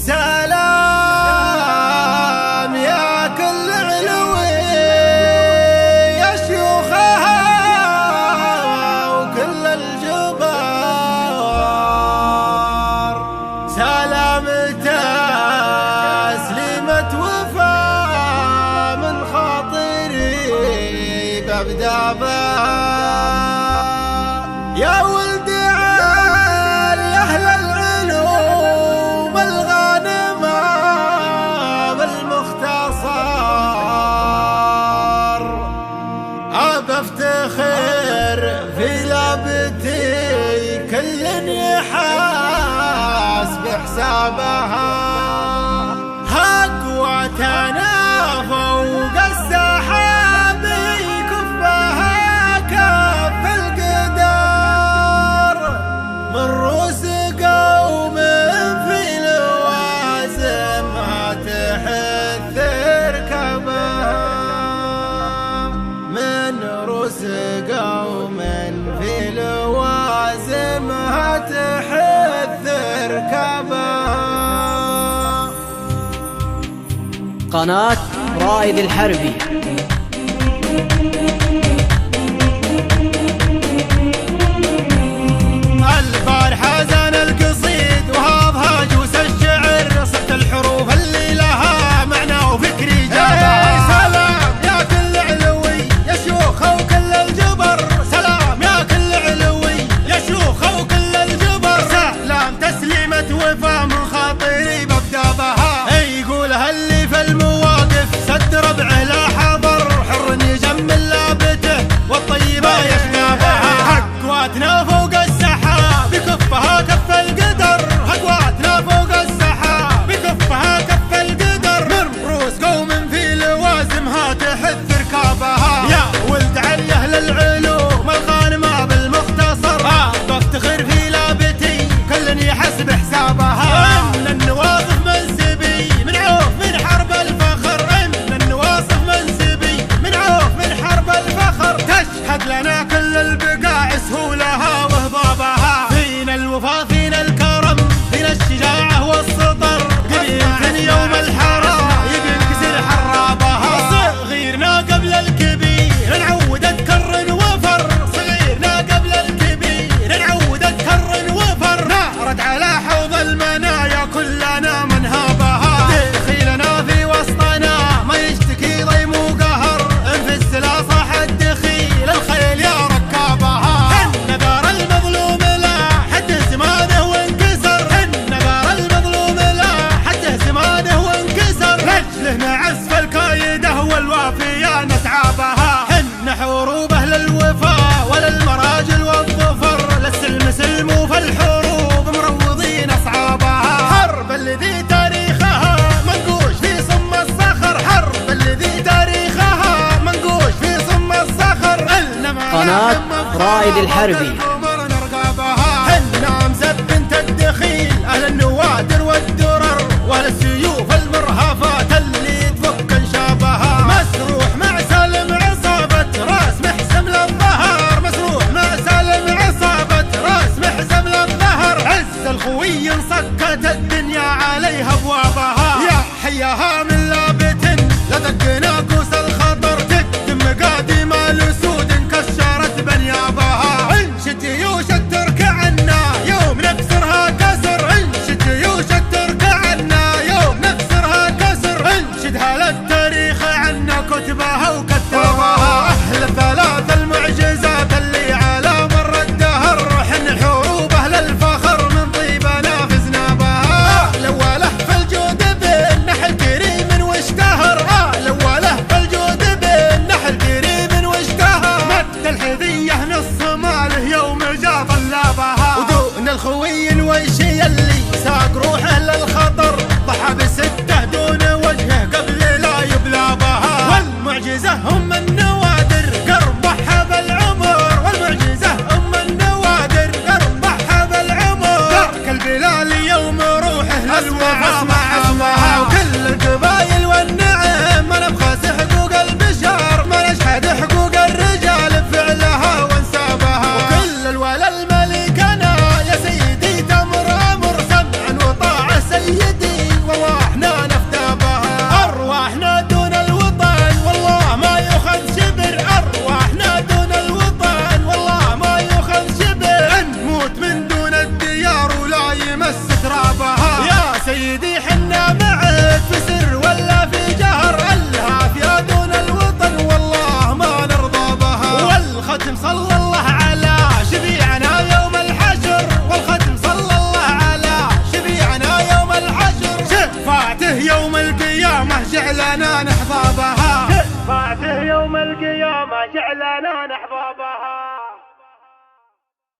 سلام يا كل علوي يا شيوخها وكل الجبار، سلام تسليمة وفا من خاطري ببدأ يا ولد عالي أهل العلوم الغانمة بالمختصر، أبفتخر في لابتي كل يحاس بحسابها، هقوتنا فوق السحاب يكفها كف القدر، من رؤوس قوم في لوازم تحث ركبها، من رؤوس قوم في لوازم تحث ركبها. قناة رائد الحربي. البارحة زان القصيد وهاضها جوس الشعر، صرت الحروف اللي لها معنى وفكري جابها. سلام يا كل علوي يا شيوخ وكل الجبر، سلام يا كل علوي يا شيوخ وكل الجبر، سلام تسليمة وفا من خاطري ببدأ بها. يقولها اللي في المواقف سد ربعه لا حضر، حر يجمل لابته والطيبة يشنابها، حقواتنا فوق السحاب بكفها كف القدر، حقواتنا فوق السحاب بكفها كف القدر، من رؤوس قوم في لوازمها تحث ركابها. يا ولد علي أهل العلوم الغانمة بالمختصر، بفتخر في لابتي كل يحسب حسابها، من النواصف منسبي من عوف من حرب الفخر، من النواصف منسبي من عوف من حرب الفخر، تشهد لنا كل البقاع سهولها وهضابها، فينا الوفا فينا الكرم فينا الشجاعة والسطر، قريب يوم الحرام يبي ينكسر حرابها، صغيرنا قبل الكبير نعود تكر وفر، صغيرنا قبل الكبير نعود تكر وفر، نارد على حوض المنايا كلنا من هابها، دخيلنا في وسطنا ما يشتكي ضيم وقهر، انفس لا صاح الدخيل الخيل يا ركابها، النذار المظلوم لا حد زمانه وانكسر، النذار المظلوم لا حد زمانه وانكسر، رجله مع اسف الكايده والوافيه نتعابها، هن حروب اهل الوفا ولا المراجل والظفر، للسلم سلم وفي الحروب مروضين اصعابها، حرب الذي تاريخها منقوش في صم الصخر، حرب الذي تاريخها منقوش في صم الصخر، قناة رائد الحربي. هنا مسبنت الدخيل اهل النوادر والدرر، واهل السيوف المرهفات اللي تفك انشابها، مسروح مع سالم عصابة راس محسم للظهر، مسروح مع سالم عصابة راس محسم للظهر، عز الخوي انصكت الدنيا عليها ابوابها، يا حياها من لابت لدقنا كوس الخطر، تكتم مقادم الاسود انكسرت بنيابها، انشد جيوش الترك عنا يوم نكسرها كسر، انشد جيوش الترك عنا يوم نكسرها كسر، انشدها للتاريخ عنا كتبها وكتابها، اهل الثلاث المعجزات اللي على مر الدهر، حن حروب اهل الفخر من طيبنا فزنا بها، الاوله في الجود بالنحل كريم واشتهر، الاوله في الجود بالنحل كريم واشتهر، مد الحذيه نص ماله يوم جا طلابها، ودون الخوي الويشي اللي ساق روحه للخطر، ضحى بسته دون وجهه قبل لا يبلى بها، والمعجزه هم النوادر قرب ضحى بالعمر، والمعجزه هم النوادر قرب ضحى بالعمر، ترك البلال يوم روحه للوفا اسمع اسمها، وكل القبايل والنعم ما نبخس حقوق البشر، ما نجحد حقوق الرجال بفعلها وانسابها، وكل الولا الملكنا يا سيدي تمر امر، سمعا وطاعه سيدي لنا نحن